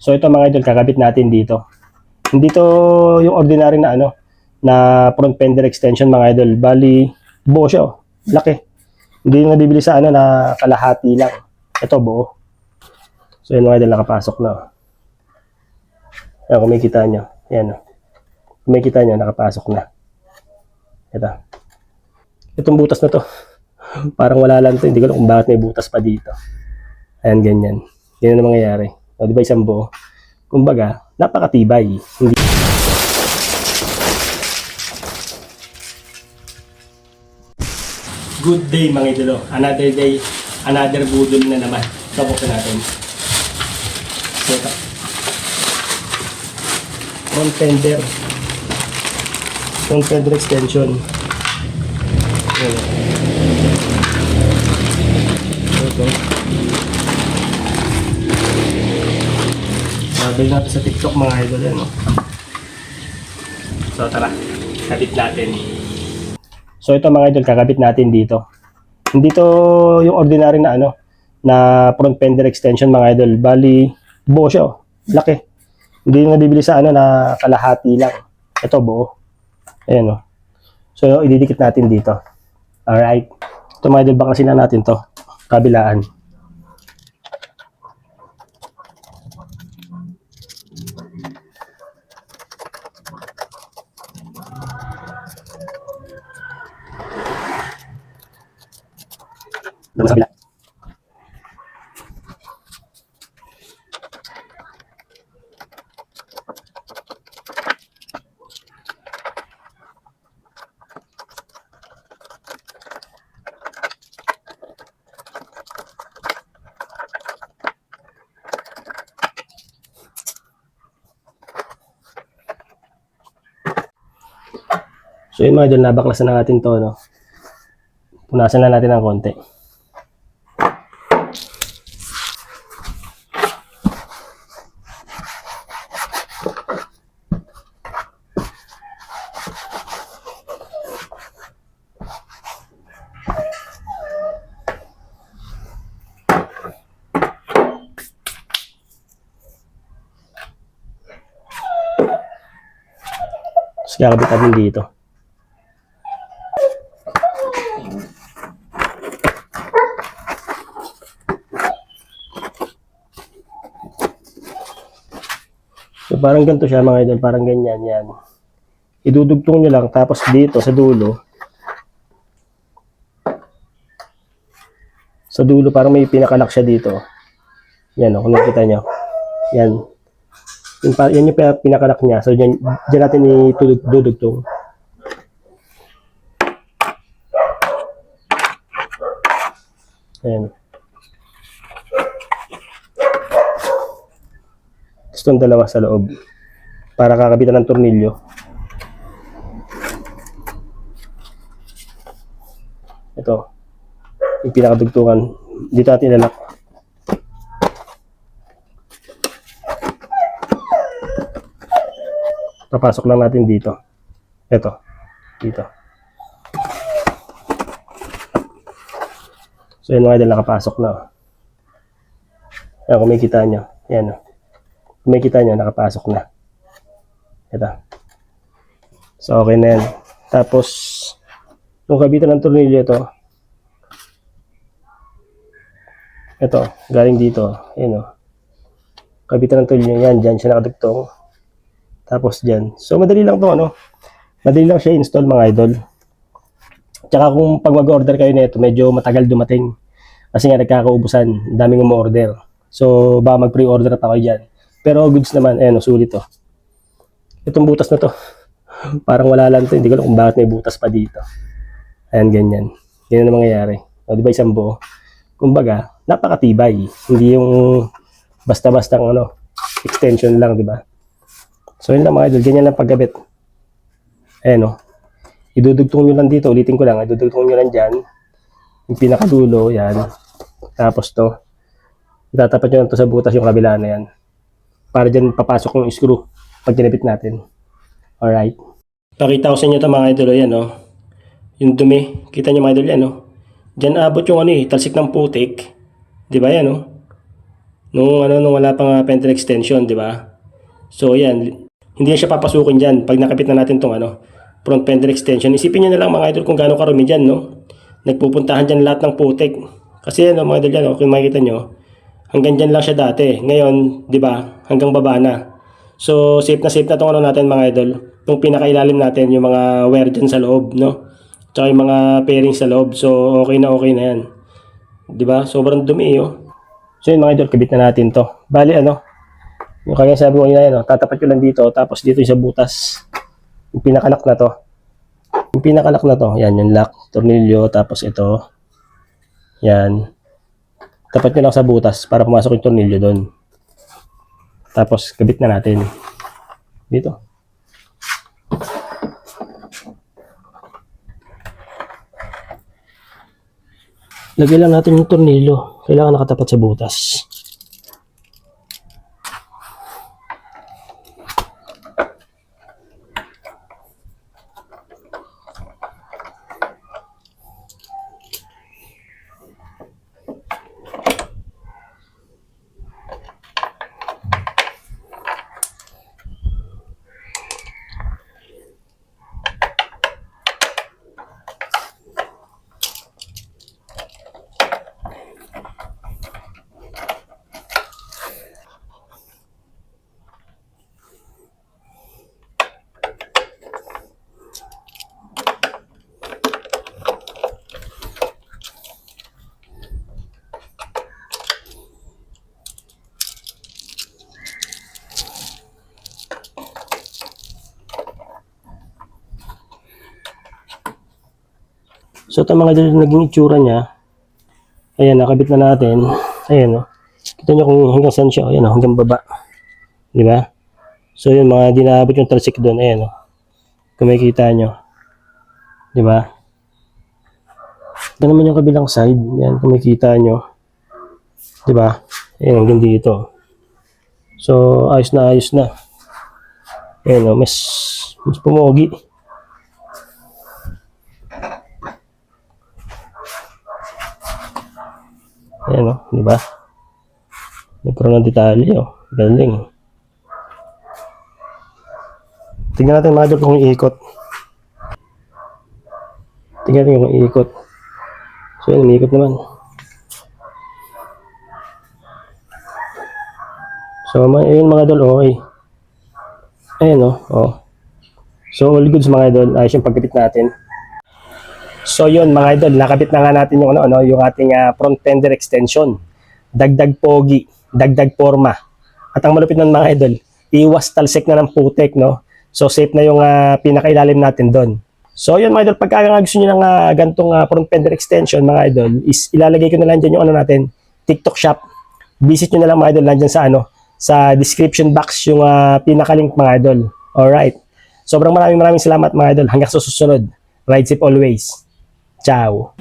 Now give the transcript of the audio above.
So ito mga idol, kakabit natin dito. Hindi to yung ordinary na na front fender extension mga idol. Bali, buo siya oh. Laki. Hindi yung nabibili sa na kalahati lang. Ito buo. So yun mga idol, nakapasok na. Ayan, kung may kita nyo. Ayan oh. Kung may kita nyo, nakapasok na. Ito. Itong butas na to. Parang wala lang to. Hindi ko alam kung bakit may butas pa dito. Ayan, ganyan. Ganyan na mangyayari. O, di ba isang buo? Kumbaga, napakatibay. Hindi. Good day mga idolo. Another day, another budol na naman. Sabuksan natin. Ito. Front fender. Front fender extension. Ito. Sabi natin sa TikTok mga idol yan. So tara, kabit natin. So ito mga idol, kakabit natin dito. Hindi to yung ordinary na na front fender extension mga idol. Bali, buo siya oh. Laki. Hindi yung nabibili sa na kalahati lang. Ito buo. Ayan oh. So ididikit natin dito. Alright. Ito mga idol, baklasin na natin to. Kabilaan. Doon sa kabila. So yun mga idol, nabaklasan na natin to, no? Punasan na natin ng konti. Tapos kakabit natin dito. So parang ganito siya mga idol, parang ganyan yan. Idudugtong nyo lang, tapos dito sa dulo. Sa dulo parang may pinakalock siya dito. Yan o, kung nakita nyo. Yan. Yan yung pinakalock niya. So dyan natin idudugtong. Ayan. Itong dalawa sa loob para kakabitan ng tornilyo. Ito yung pinakadugtungan, dito natin ilalak. Papasok lang natin dito. Ito dito. So yun mga idol, nakapasok na. Ayan, kung may kita nyo, yan o. May kita nyo, nakapasok na. Ito. So, okay na yan. Tapos, yung kabitan ng tornilyo ito, galing dito. Ayan o. Kabitan ng tornilyo yan, dyan siya nakadugtong. Tapos dyan. So, madali lang to madali lang siya install mga idol. Tsaka kung pag mag-order kayo nito, medyo matagal dumating. Kasi nga nagkakaubusan, daming umorder. So, baka mag-pre-order pa kayo dyan. Pero goods naman, ayan, sulit to. Itong butas na to, parang wala lang to. Hindi ko alam kung bakit may butas pa dito. Ayan, ganyan. Ganyan na mangyayari. O, di ba isang buo? Kumbaga, napakatibay. Hindi yung basta-bastang extension lang, di ba? So, yun lang mga idol. Ganyan lang pagkabit. Ayan o. Idudugtong nyo lang dito. Ulitin ko lang. Idudugtong nyo lang dyan. Yung pinakadulo, yan. Tapos to. Itatapat nyo lang to sa butas yung kabila na yan. Para dyan papasok yung screw pag kinabit natin. Alright. Pakita ko sa inyo ito mga idol. Yan o. Yung dumi. Kita nyo mga idol yan o. Dyan abot yung talsik ng putik. Diba yan o. nung wala pang fender extension, di ba? So yan, hindi na siya papasukin diyan pag nakapit na natin tong front fender extension. Isipin niyo na lang mga idol kung gaano karumi diyan, no? Nagpupuntahan diyan lahat ng putik. Kasi mga idol diyan, kung makikita nyo, hanggang diyan lang siya dati. Ngayon, di ba? Hanggang baba na. So safe na tong natin mga idol. Yung pinakailalim natin, yung mga wire dyan sa loob, no? Tsaka yung mga pairings sa loob. So okay na yan. Di ba? Sobrang dumi, oh. So yun mga idol, kabit na natin to. Bali yung kaya sabi ko nila tatapat ko lang dito, tapos dito yung sa butas. Yung pinakalak na to. Yung pinakalak na to, yan yung lock, tornilyo, tapos ito. Yan. Tapat nyo lang sa butas para pumasok yung tornilyo doon. Tapos kabit na natin. Dito. Lagay lang natin yung tornilyo. Kailangan nakatapat sa butas. So ito mga idol, naging itsura niya. Ayan, nakabit na natin. Ayan, kita nyo kung hanggang saan siya. Ayan, hanggang baba. Di ba? So yun, mga dinabot yung trasik doon. Ayan, kung makikita nyo. Di ba? Ito naman yung kabilang side. Ayan, kung makikita nyo. Di ba? Ayan, hanggang dito. So, ayos na. Ayan, mas pumogi. Ayan, di ba? Nagkaroon ng detalye, galing. Tingnan natin mga idol kung iikot. Tingnan natin kung iikot. So, yan, umiikot naman. So, ayun mga idol, okay. Ayan, So, all goods mga idol. Ayos yung pagkabit natin. So yun mga idol, nakabit na nga natin yung yung ating front fender extension. Dagdag pogi, dagdag forma. At ang malupit ng mga idol, iwas talsik na ng putik, no? So safe na yung pinakailalim natin doon. So yun mga idol, pagka gusto niyo ng gantong front fender extension mga idol, is ilalagay ko na lang dyan yung TikTok shop. Visit niyo na lang mga idol, nandiyan sa sa description box yung pinakalink mga idol. Alright. Sobrang maraming salamat mga idol. Hanggang sa susunod. Ride safe always. Ciao.